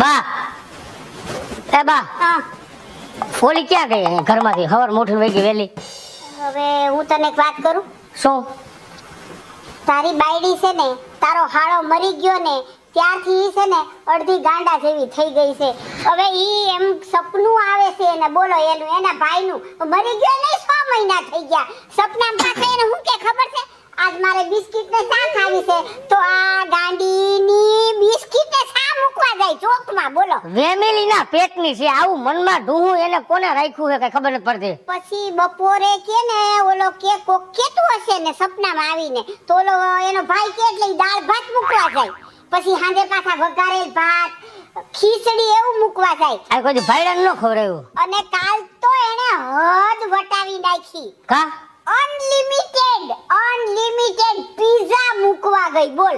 બા એ બા હા ફોલી ક્યાં ગઈ ઘરમાંથી હવાર મોઠી વહી ગઈ વેલી? હવે હું તને એક વાત કરું. શું? તારી બાયડી છે ને, તારો હાળો મરી ગયો ને ત્યારથી ઈ છે ને અડધી ગાંડા જેવી થઈ ગઈ છે. હવે ઈ એમ સપનું આવે છે ને, બોલો એનું એના ભાઈનું મરી ગયો ને 6 મહિના થઈ ગયા. સપનામાં પાસે એને હું કે ખબર છે, આજ મારે બિસ્કિટ ને ચા ખાવી છે, તો આ ગાંડીની બિસ્કિટ ને ચા મૂકવા જાય ચોકમાં. બોલો વેમેલી ના પેટની છે, આવું મનમાં ઢૂહું એને કોને રાખ્યું છે કઈ ખબર નથી પડતી. પછી બપોરે કે ને ઓલો કે કોક કેતું હશે ને સપનામાં આવીને, તો ઓલો એનો ભાઈ કે એટલે ઈ દાળ ભાત મૂકવા જાય. પછી સાંજે પાછા વઘારેલ ભાત ખીચડી એવું મૂકવા જાય. આ કોઈ ભાઈડાને ન ખવડાવ્યું? અને કાલ તો એને હદ વટાવી નાખી. કા અનલિમિટેડ પીઝા મૂકવા ગઈ. બોલ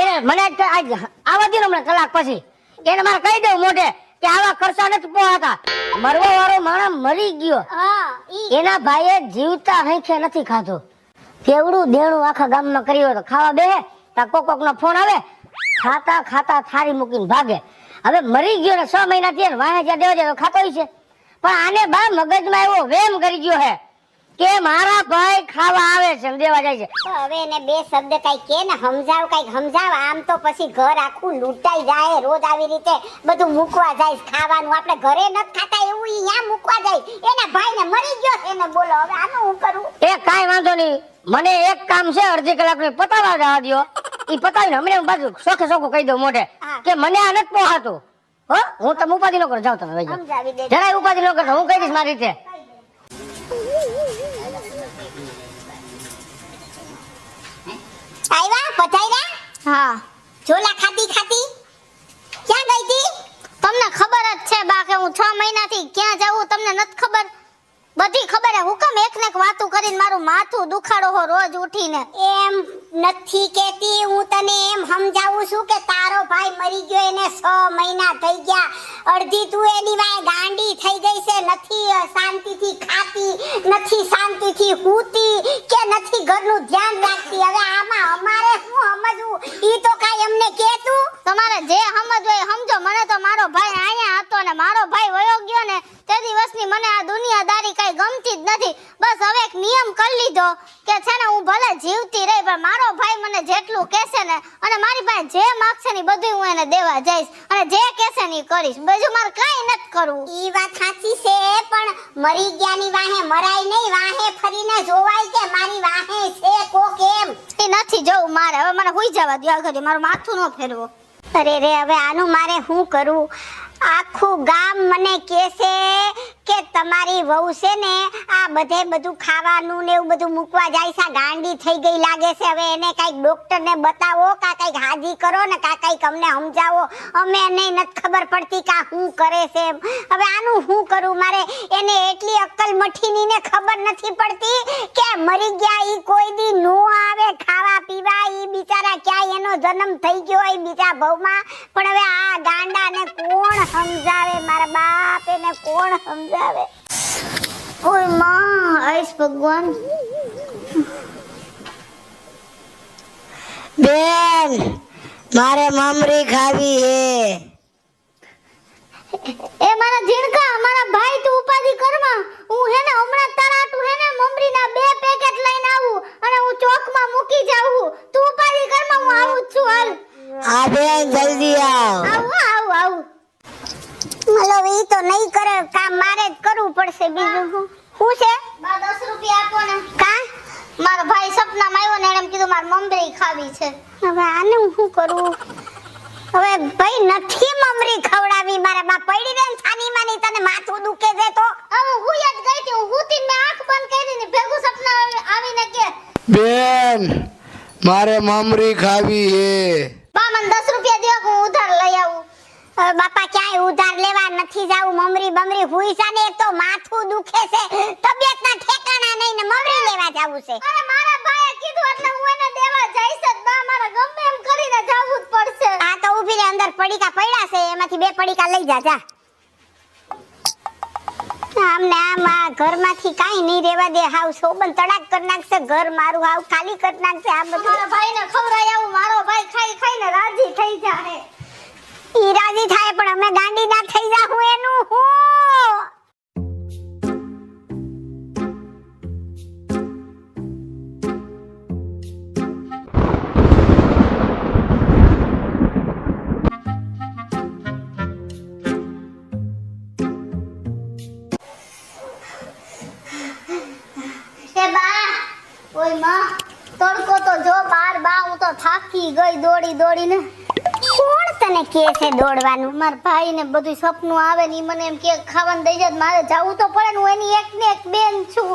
એને મને આજ આવા દે હમણાં કલાક પછી એને મારે કહી દઉં મોઢે કે આવા ખર્ચા નથી પોહાતા. મરવા વાળો માણસ મરી ગયો, હા એના ભાઈએ જીવતા હંખે નથી ખાધું. કેવડું દેણું આખા ગામમાં કર્યું તો ખાવા બેહે તા કોક નો ફોન આવે, ખાતા ખાતા થાળી મૂકીને ભાગે. હવે મરી ગયો ને 6 મહિના થયા ને વાહે જ્યાં દેવા જાય તો ખાતો હોય છે. પણ આને બા મગજમાં એવો વેમ કરી ગયો હે કે મારા ભાઈ ખાવા આવે છે ને દેવા જાય છે. હવે એને બે શબ્દ કઈ કે ને સમજાવ, કઈક સમજાવ. આમ તો પછી ઘર આખું લૂંટાઈ જાય. રોજ આવી રીતે બધું મૂકવા જાય ખાવાનું. આપણે ઘરે નથી ખાતા એવું ઈ યા મૂકવા જાય. એના ભાઈને મરી ગયો છે ને, બોલો હવે આનું હું કરું? એ કાઈ વાંધો નહીં, મને એક કામ છે અડધી કલાકનું પતાવા જવા દ્યો. ઈ પતાવીને હમણાં હું બાજુ સોખે સોખું કહી દઉં મોઢે કે મને આ નથી પોહાતું. હો હું તમે ઉપાધિ ન કરો, જાવ તમે વઈ જાઓ. સમજાવી દે. જરાય ઉપાધિ ન કરતો, હું કહી દઈશ મારી રીતે. આવ્યા પધાર્યા? હા, ઝોલા ખાતી ખાતી ક્યાં ગઈ હતી? તમને ખબર જ છે બા કે હું 6 મહિનાથી ક્યાં જાઉં તમને નથી ખબર? બધી ખબર હે. હુકમ એક ને એક વાતું કરીને મારું માથું દુખાડો હો રોજ ઉઠીને. એમ નથી કેતી, હું તને એમ સમજાવું છું કે તારો ભાઈ મરી ગયો એને 6 મહિના થઈ ગયા. અડધી તું એની વાય ગાંડી થઈ ગઈ છે. નથી શાંતિથી ખાતી, નથી શાંતિથી સૂતી કે નથી ઘરનું ધ્યાન રાખતી. હવે આમાં અમારે શું સમજવું? ઈ તો કાઈ અમને કેતું. તમારે જે સમજ હોય સમજો. મને તો મારો ભાઈ અહીંયા હતો ને મારો ભાઈ વયો ગયો ને તે દિવસની મને આ દુનિયાદારી કઈ ગમતી જ નથી. બસ હવે એક નિયમ કરી લીધો કે છે ને હું ભલે જીવતી રહી પણ મારો ભાઈ મને જેટલું કહેશે ને અને મારી પાસે જે માંગશે ને બધું હું એને દેવા જઈશ અને જે કહેશે ને કરીશ. બીજું મારે કાંઈ નથી કરવું. ઈ વાત સાચી છે, પણ મરી ગયાની વાહે મરાય નહીં. વાહે ફરીને જોવાય કે મારી વાહે છે કોક એમ. એ નથી જવું મારે. હવે મને હુઈ જવા દો આ ઘડી. મારું માથું ન ફેરવો. અરે રે, હવે આનું મારે શું કરું? આખું ગામ મને કહેશે કે તમારી વહુ છે ને આ બધું ખાવાનું ને એવું બધું મૂકવા જાય છે, ગાંડી થઈ ગઈ લાગે છે. હવે એને કઈક ડોક્ટરને બતાવો કા કઈક હાજી કરો ને કા કઈક અમને સમજાવો. અમે એને નથી ખબર પડતી કે શું કરે છે. હવે આનું શું કરું મારે? એને એટલી અક્કલ મઠીની ને ખબર નથી પડતી કે મરી ગયા ઈ કોઈ દી નો આવે ખાવા પીવા. ઈ બિચારા ક્યાંય એનો જન્મ થઈ ગયો હોય બીજા ભવમાં. પણ હવે આ ગાંડાને કોણ સમજાવે? મારા બાપ એને કોણ સમજાવે? ઓય માં, આઈશ ભગવાન. બેન મારે મમરી ખાવી હે. એ મારા જીણકા, મારા ભાઈ તું ઉપાધિ કરમાં. હું હે ને હમણાં તારા તું હે ને મમરીના 2 પેકેટ લઈને આવું અને હું ચોકમાં મૂકી જાઉં. તું ઉપાધિ કરમાં, હું આવું જ છું. હાલ આ બેન જલ્દી આવ. આવું. મલો ઈ તો નહીં કરે કામ, મારે જ કરવું પડશે. બીજું શું છે? બા 10 રૂપિયા આપો ને. કા મારો ભાઈ સપનામાં આવ્યો ને એણે કીધું મારે મમરી ખાવી છે. હવે આને હું શું કરું? હવે ભાઈ નથી મમરી ખવડાવી. મારા બા પડી રે છાની માની, તને માથું દુખે છે તો? હું હુઈ જ ગઈ હતી. હું હુતીને મેં આંખ બંધ કરી ને ભેગું સપના આવીને કે બેન મારે મમરી ખાવી હે. બા મને 10 રૂપિયા દે, હું ઉધાર લઈ આવું. હવે બાપા ક્યાંય ઉધાર લેવા નથી જાવું. મમરી બમરી હુઈ છે ને, એક તો માથું દુખે છે, તબિયતના ઠેકાણા નહીં ને મમરી લેવા જાવું છે. અરે મારા ભાઈએ કીધું એટલે હું એને દેવા જઈશ જ. બા મારે ગમે એમ કરીને જાવું જ પડશે. આ તો ઊભી રે, અંદર પડીકા પડ્યા છે, એમાંથી 2 પડીકા લઈ જા. આમને આમ આ ઘરમાંથી કાંઈ નહીં રેવા દે. હાવ સોબન તડાક કરી નાખશે ઘર મારું. હાવ ખાલી કરી નાખશે આ બધું. મારા ભાઈને ખવડાય આવું. મારો ભાઈ ખાઈ ખાઈને રાજી થઈ જાય. ઈ રાજી થાય પણ અમે ગાંડી ના થઈ જાહું એનું હું. એ બા ઓય માં તડકો તો જો બાર બા હું તો થાકી ગઈ દોડી દોડીને. કોણ તને કહે છે દોડવાનું? મારા ભાઈ ને બધું સપનું આવે ને ઈ મને એમ કે ખાવાનું દઈ જાય મારે જાવું તો પડે ને હું એની એક ને એક બેન છું.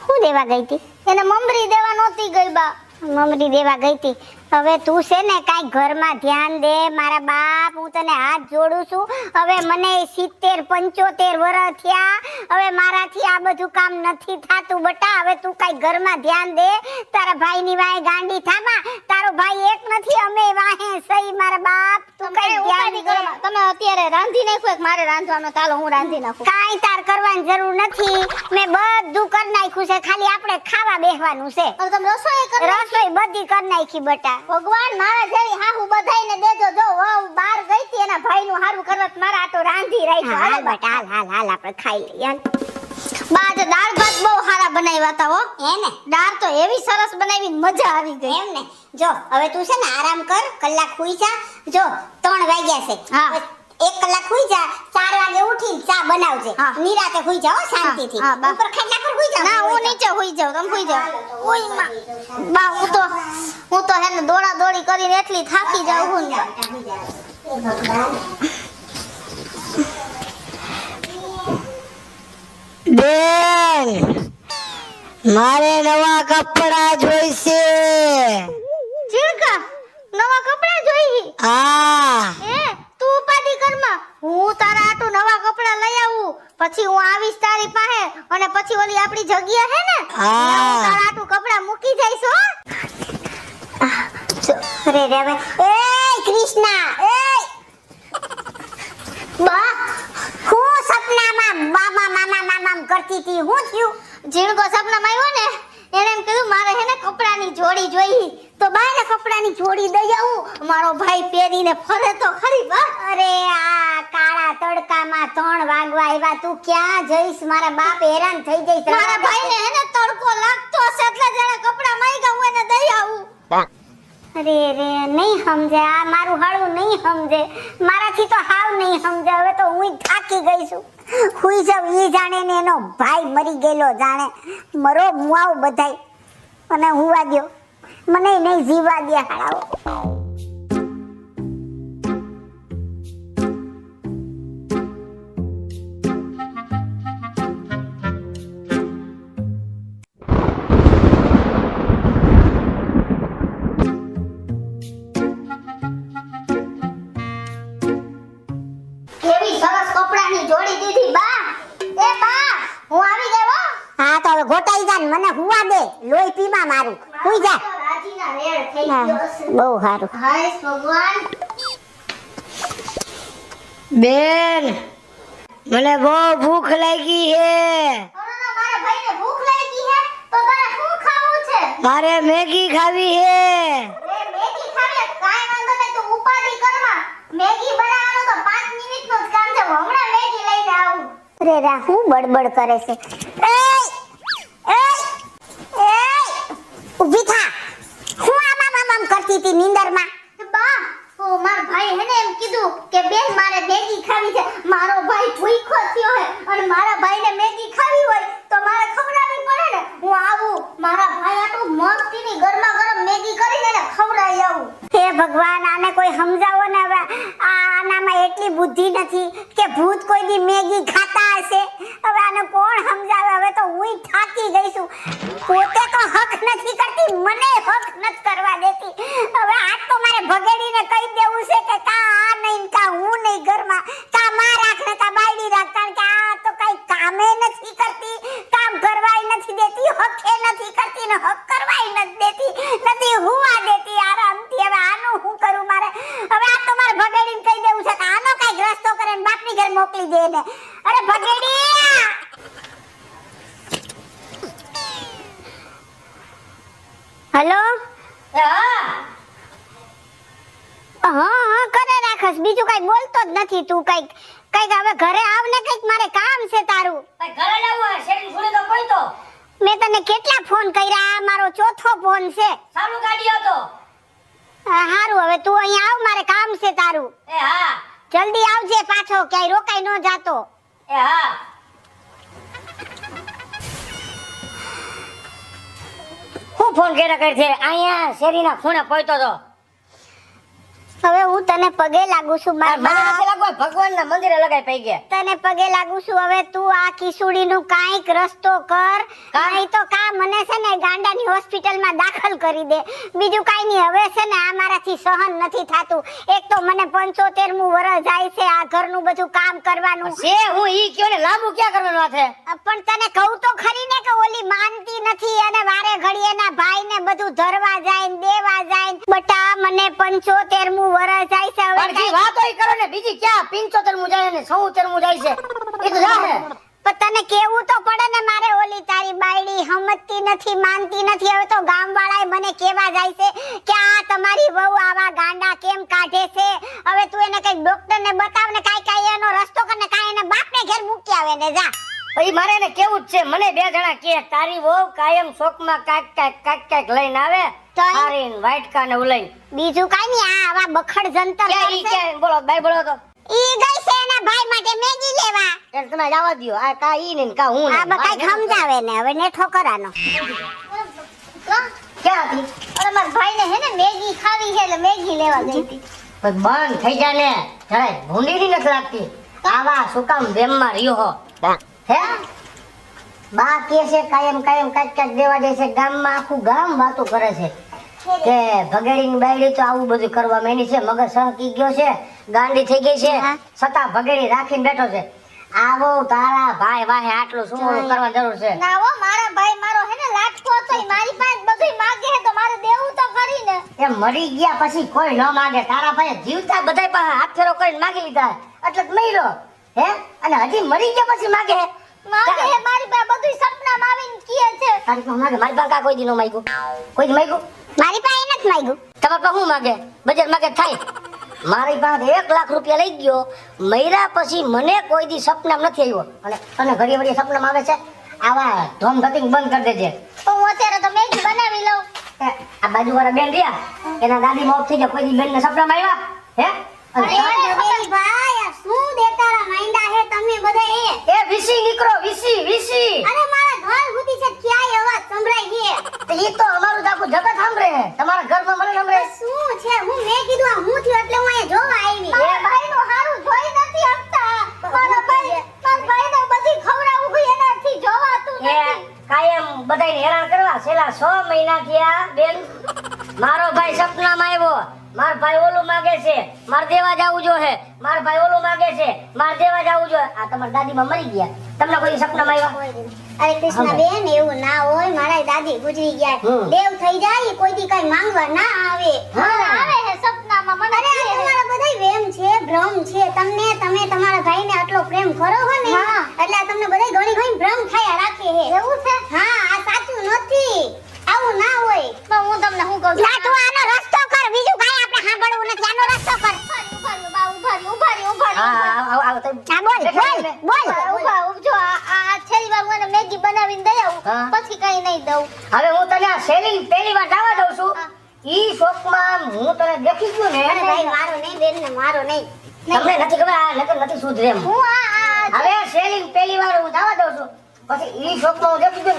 હું દેવા ગઈ હતી? એને મમરી દેવા નહોતી ગઈ બા. મમરી દેવા ગઈ હતી. હવે તું છે ને કાઈ ઘરમાં ધ્યાન દે મારા બાપ, હું તને હાથ જોડું છું. હવે મને 70 75 વર્ષ થયા. હવે મારાથી આ બધું કામ નથી થાતું બટા. હવે તું કાઈ ઘરમાં ધ્યાન દે. તારા ભાઈની વાહે ગાંડી થામા. તારો ભાઈ એક નથી, અમે વાહે સહી મારા બાપ. તું કાઈ ધ્યાન દે. તમે અત્યારે રાંધી નાખ્યું કે મારે રાંધવાનું? ચાલો હું રાંધી નાખું. કાઈ તાર કરવાની જરૂર નથી. મેં બધું કરી નાખ્યું છે, ખાલી આપણે ખાવા બેસવાનું છે. હવે તમે રસોઈ કરો. રસોઈ બધી કરી નાખી બટા. ભગવાન મારા જેવી હાહુ બધાઈને દેજો. જો વહુ બહાર ગઈ હતી એના ભાઈનું હારું કરવા તો મારા આટો રાંધી રાખ્યો. હાલ હાલ બા. બટા હાલ હાલ આપણે ખાઈ લઈએ હાલ. બા આજે દાળ ભાત બહુ સારા બનાવ્યા હતા હો. હે ને? દાળ તો એવી સરસ બનાવી મજા આવી ગઈ. એમ ને? જો હવે તું છે ને આરામ કર, કલાક હુઈ જા. જો 3 વાગ્યા છે. હા. 1 કલાક હુઈ જા, 4 વાગે ઉઠીને ચા બનાવજે. હા. નિરાતે હુઈ જાઓ શાંતિથી. હા, બા. ઉપર ખાટલા પર હુઈ જાઓ. ના હું નીચે હુઈ જાઉં, તમે હુઈ જાઓ. ઓય માં બા હું તો હેને દોડા દોડી કરીને એટલી થાકી જાઉં હું ને. બેન મારે નવા કપડા જોઈશે. ચીડકા નવા કપડા જોઈ? હા તું ઉપાધી કરમાં, હું તારા આટુ નવા કપડા લઈ આવું. પછી હું આવીશ તારી પાસે અને પછી ઓલી આપણી જગ્યા હે ને હા. ત્યાં હું તારા આટુ કપડા મૂકી જઈશ હો. અરે રે હવે. એ કૃષ્ણા, એ બા હું સપનામાં બાબા મામા મામા કરતી હતી. હું થયું? જીણકો સપનામાં આવ્યો ને એને એમ કીધું મારે હે ને કપડાની જોડી જોઈ. તો બાને કપડાની જોડી દઈ આવું, મારો ભાઈ પહેરીને ફરે તો ખરી બા. અરે આ કાળા તડકામાં 3 વાગવા આવ્યા, તું ક્યાં જઈશ? મારા બાપ હેરાન થઈ જઈશ. મારા ભાઈને હે ને તડકો લાગતો હશે એટલે જણા કપડા માંગ્યા હું એને દઈ આવું. અરે રે નહીં સમજે, આ મારું હાળું નહીં સમજે. મારાથી તો હાવ નહીં સમજે. હવે તો હું થાકી ગઈ છું. હુઈ જાવ. ઈ જાણે ને એનો ભાઈ મરી ગયેલો જાણે. મરો મુઆવ બધાય અને હુવા દ્યો. મને નહીં જીવવા દે હાળાઓ. કેવી સરસ કપડાની જોડી દીધી બા. એ બા હું આવી ગઈ હો. હા તો હવે ગોટાઈ જા ને મને હુવા દે. લોહી પીવા મારું. હુઈ જા. તો રાજીના રેડ થઈ હા, ગયો છે. બહુ સારું. હાય ભગવાન. બેન મને બહુ ભૂખ લાગી છે. અરે મારા ભાઈને ભૂખ લાગી હે તો તારે શું ખાવું છે? મારે મેગી ખાવી છે. એ મેગી ખાવે કાઈ વાંધો નહીં, તું ઉપાધી કરમાં. મેગી બનાવવાનું તો 5 મિનિટનું જ કામ છે. હું હમણાં મેગી લઈને આવું. અરે રા હું બડબડ કરે છે. એ ઊભી થા. હું આમ કરતી હતી નીંદરમાં. બા ઓ મારા ભાઈ હે ને એમ કીધું કે બેન મારે મેગી ખાવી છે. મારો ભાઈ ભૂખ્યો થયો હે અને મારા ભાઈને મેગી ખાવી હોય તો મારે ખવડાવવી પડે ને. હું આવું મારા ભાઈ આટલું મસ્તીની ગરમા ગરમ મેગી કરીને એને ખવડાવી આવું. હે ભગવાન, આને કોઈ સમજાવો ને. હવે આનામાં એટલી બુદ્ધિ નથી કે ભૂત કોઈ દી મેગી ખાતા હશે. હવે આને કોણ સમજાવે? હવે તો હું થાકી ગઈ છું. પોતે તો હક નથી કરતી, મને હક નથી કરવા દેતી. હવે આજ તો મારે ભગેડીને કહી દેવું છે કે કા આ નહીં કા હું નહીં ઘરમાં, કા માં રાખ ને કા બાયડી રાખ. કારણ કે આ તો કઈ કામે નથી કરતી, કામ કરવાય નથી દેતી, હકે નથી કરતી ને હક કરવાય નથી દેતી, નથી હુવા દેતી આરામથી. હવે આનું શું કરું મારે? હવે આ તો મારે ભગેડીને કહી દેવું છે કે આનો કઈ રસ્તો કરે ને બાપની ઘર મોકલી દે ને. અરે ભગેડી! હેલો? હા હા કરે રાખસ. બીજું નથી તું કઈક હવે ઘરે આવ ને કઈક મારે કામ છે તારું ભાઈ ઘરે લાવો શેરી છોડી તો કોઈ તો મેં તને કેટલા ફોન કર્યા આ મારો ચોથો ફોન છે સારું ગાડી હતો હારું હવે તું અહીંયા આવ મારે કામ છે તારું એ હા જલ્દી આવજે પાછો ક્યાંય રોકાઈ ન જાતો એ હા હું ફોન કર્યા કરી છે અહીંયા શેરીના ખૂણે પહોંચતો તો હવે હું તને પગે લાગુ છું મને મારા નથી લાગવા ભગવાનના મંદિરે લગાઈ પઈ ગયા તને પગે લાગુ છું હવે તું આ કિસુડીનું કાંઈક રસ્તો કર નહીં તો કા મને છે ને ગાંડાની હોસ્પિટલમાં દાખલ કરી દે બીજું કાંઈ નહીં હવે છે ને આ મારાથી સહન નથી થાતું એક તો મને 75મું વર્ષ જાય છે આ ઘરનું બધું કામ કરવાનું છે હું ઈ કયો ને લાંબુ ક્યાં કરવાનું છે પણ તને કહું તો ખરી ને કે ઓલી માનતી નથી અને વારે ઘડીએ એના ભાઈને બધું ધરવા જાય ને દેવા જાય ને. બટા મને 75મું વર્ષ જાય છે હવે પણ જે વાત હોય કરો ને બીજી ક્યાં 75મું જાય ને 76મું જાય છે એ તો જાહે પણ તને કેવું તો પડે ને મારે ઓલી તારી બાયડી હમતી નથી માનતી નથી હવે તો ગામવાળાએ મને કેવા જાય છે કે આ તમારી વહુ આવા ગાંડા કેમ કાઢે છે હવે તું એને કઈ ડોક્ટરને બતાવ ને કાઈ એનો રસ્તો કર ને કાઈ એને બાપને ઘેર મૂકી આવે ને જા ભાઈ મારે એને કેવું જ છે મને બે જણા કે તારી વહુ કાયમ શોકમાં કાક લઈને આવે તો હારીન વાઈટ કાને ઉલઈને બીજું કાઈ નહીં આ આવા બખડ જંતર ક્યાં ઈ કરશે ક્યાં બોલો બાઈ બોલો તો ઈ ગઈ છે એના ભાઈ માટે મેગી લેવા એટલે તમે જવા દ્યો આ કા ઈ ને કા હું આ બકાઈ સમજાવે ને હવે નેઠો કરાનો ક્યાં હતી અરે મારા ભાઈને હે ને મેગી ખાવી છે એટલે મેગી લેવા ગઈ હતી પણ બંધ થઈ જા ને જરાય ભૂંડીની નથી લાગતી આવા શું કામ વેમમાં રહ્યો હો હે બા કે છે કાયમ કાક દેવા દે છે ગામમાં આખું ગામ વાતો કરે છે કે ભગેડીની બાયડી તો આવું બધું કરવા માંડી છે મગર સહકી ગયો છે ગાંડી થઈ ગઈ છે છતાં ભગેડી રાખીને બેઠો છે આવો તારા ભાઈ વાહે આટલું શું કરવાની જરૂર છે ના હો મારા ભાઈ મારો હે ને લાટકો હતો ઈ મારી પાસે બધુંય માગે હે તો મારે દેવું તો ખરી ને એ મરી ગયા પછી કોઈ ન માગે તારા ભાઈ જીવતા બધાય પાસે હાથ ફેરો કરીને માગી લીધા એટલે મર્યો હે અને હજી મરી ગયા પછી માગે માગે હે મારી પાસે બધુંય સપનામાં આવીને કહે છે તારી પાસે માગે મારી પાસે કોઈ દી નો માગ્યું કોઈ દી માગ્યું મારી પાસે નથી માંગ્યું તમારા પાસે શું માગે બજાર માગે થાય મારી પાસે 1 લાખ રૂપિયા લઈ ગયો મર્યા પછી મને કોઈ દી સપનામાં નથી આવ્યો અને તને ઘડી વળી સપનામાં આવે છે આવા ધોમ ધતિંગ બંધ કરી દેજે તો હું અત્યારે તો મેગી બનાવી લઉં આ બાજુવાળા બેન રહ્યા એના દાદી મોત થઈ ગયા કોઈ દી બેનને સપનામાં આવ્યા હે અને ભાઈ આ શું દેતાળા માંડ્યા હે તમે બધા એ વીસી નીકળો વીસી અરે મારા ઘર સુધી છે ક્યાંય અવાજ સંભળાય છે ઈ તો અમારું આખું જગત સાંભળે તમારા ઘરમાં મને સાંભળે શું છે હું મેં કીધું આ હું થયું એટલે હું અહીંયા જોવા આવી મારા ભાઈનું હારું જોઈ નથી શકતા મારા ભાઈને બધી ખવડાવું એનાથી જોવાતું એ નથી કાયમ બધાયને હેરાન કરવા છેલ્લા 6 મહિના થયા બેન મારો ભાઈ સપનામાં આવ્યો માર ભાઈ ઓલું માગે છે માર દેવા જાવું જો હે માર ભાઈ ઓલું માગે છે માર દેવા જાવું જો આ તમારા દાદીમાં મરી ગયા તમને કોઈ સપનામાં આવ્યા અરે કૃષ્ણ બેન એવું ના હોય મારા દાદી ગુજરી ગયા દેવ થઈ જાય કોઈ દી કઈ માંગવા ના આવે મને આવે હે સપનામાં મને અરે આ તમારા બધાય વેમ છે ભ્રમ છે તમે તમારા ભાઈને આટલો પ્રેમ કરો હો ને એટલે આ તમને બધાય ઘણી ભ્રમ થયા રાખે હે એવું છે હા આ સાચું નથી આવું ના હોય તો હું તમને શું કહું લા તું આનો રસ્તો કર બીજું કાઈ આપણે સાંભળવું નથી આનો રસ્તો કર આવ તો હા બોલ જો આ છેલ્લી વાર હું એને મેગી બનાવીને દઈ આવું હા. પછી કઈ નહીં દઉં હવે હું તને આ સેલિંગ પહેલી વાર જવા દઉં છું ઈ શોકમાં હું તને દેખી ગયો ને અરે ભાઈ મારો નહીં બેન ને મારો નહીં તમને નથી ખબર આ નથી સુધરે એમ હું હવે સેલિંગ પહેલી વાર હું જવા દઉં છું પછી ઈ શોકમાં હું દેખી ગયો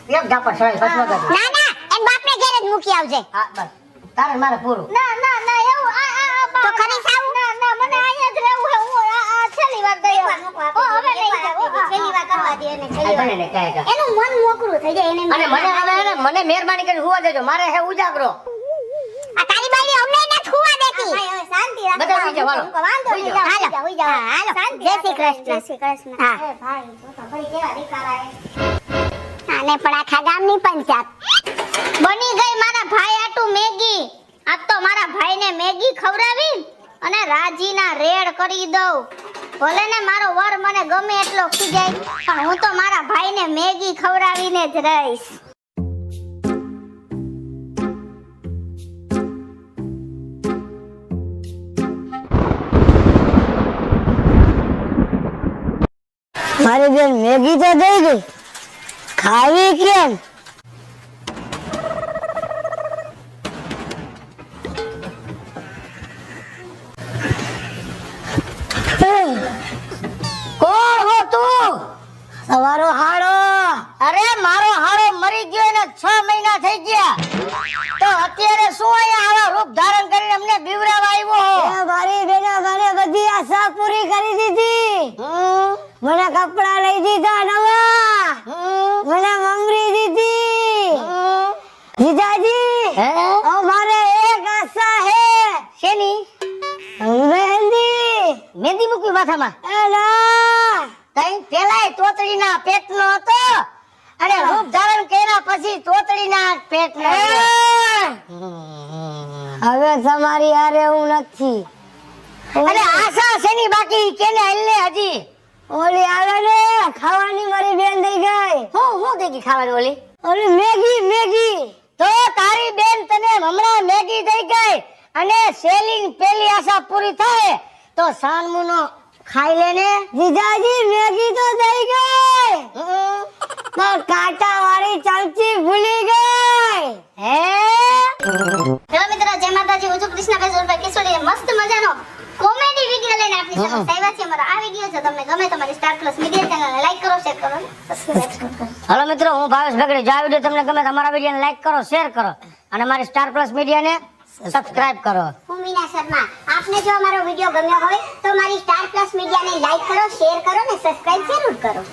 ને એક ઝાપટ સડાઈ પછી વગર ના ના એન બાપને ઘેર જ મૂકી આવજે હા બસ તારે મારે પૂરું ના એવું તો ખરી સાવ ના મને અહીંયા જ રહેવું હે હું આ છેલ્લી વાર દઈ આવું ઓ હવે નહીં જાવ છેલ્લી વાર કરવા દે એને છેલ્લી વાર બને ને કાંઈ એનું મન મોકળું થઈ જાય એને અને મને હવે એને મને મહેરબાની કરી હુવા દેજો મારે હે ઉજાગરો આ તારી બાઈ અમને ન છુવા દેતી હવે શાંતિ રાખ બધા સુઈ જાઓ, હાલો. વાંધો સુઈ નહીં જાઓ. હાલો જય શ્રી કૃષ્ણ હા એ ભાઈ તો ભાઈ કેવા દીકરા આને પણ આખા ગામની પંચાયત બની ગઈ મારા ભાઈ આટું મેગી આજ તો મારા ભાઈને મેગી ખવડાવી અને રાજીના રેડ કરી દઉં ભલે ને મારો વર મને ગમે એટલો ખીજાય પણ હું તો મારા ભાઈને મેગી ખવડાવીને જ રહીશ મારી બેન મેગી તો દઈ ગઈ, ખાવી કેમ? કોણ હો તું? તમારો હાડો. અરે મારો હાડો મરી ગયો એને 6 મહિના થઈ ગયા, તો અત્યારે શું અહીંયા આવા રૂપ ધારણ કરીને અમને બીવરાવા આવ્યો? મારી બેના મને બધી આશા પૂરી કરી દીધી. મને કપડા લઈ દીધા નવા, મને મમરી દીધી. જીજાજી અમારે એક આશા હે. શેની? મહેંદી. મહેંદી મૂકી માથામાં? ના, તઈ પેલાય તોતડીના પેટનો હતો અને રૂપ ધારણ કર્યા પછી તોતડીના પેટનો. હવે તમારી હારે હું નથી. અરે આશા શેની બાકી કેને હલને હજી? ઓલી આવે ને ખાવાની મારી બેન દઈ ગઈ. હું દઈ ગઈ ખાવાની? ઓલી મેગી. તો તારી બેન તને હમણાં મેગી દઈ ગઈ અને સેલિંગ પેલી આશા પૂરી થાય તો સાનમુનો ખાઈ લેને. જીજાજી મેગી તો દઈ ગઈ, પણ કાંટા વાળી ચમચી ભૂલી ગઈ. હે હેલો મિત્રો, જય માતાજી. હું છું કૃષ્ણાબેન સુરભાઈ કિશોરી. મસ્ત મજાનો કોમેડી વિડિયો લઈને આપની સામે આવ્યા છીએ. અમારો આ વિડિયો જો તમને ગમે તો મારી સ્ટાર પ્લસ મીડિયા ચેનલને લાઈક કરો, શેર કરો, સબસ્ક્રાઇબ કરો. હાલો મિત્રો, હું ભાવેશ ભગડી. જો આ વિડિયો તમને ગમે તો અમારા વિડિયોને લાઈક કરો, શેર કરો અને મારી સ્ટાર પ્લસ મીડિયાને સબસ્ક્રાઇબ કરો. હું મીના શર્મા. આપને જો અમારો વિડિયો ગમ્યો હોય તો મારી સ્ટાર પ્લસ મીડિયાને લાઈક કરો, શેર કરો ને સબસ્ક્રાઇબ જરૂર કરો.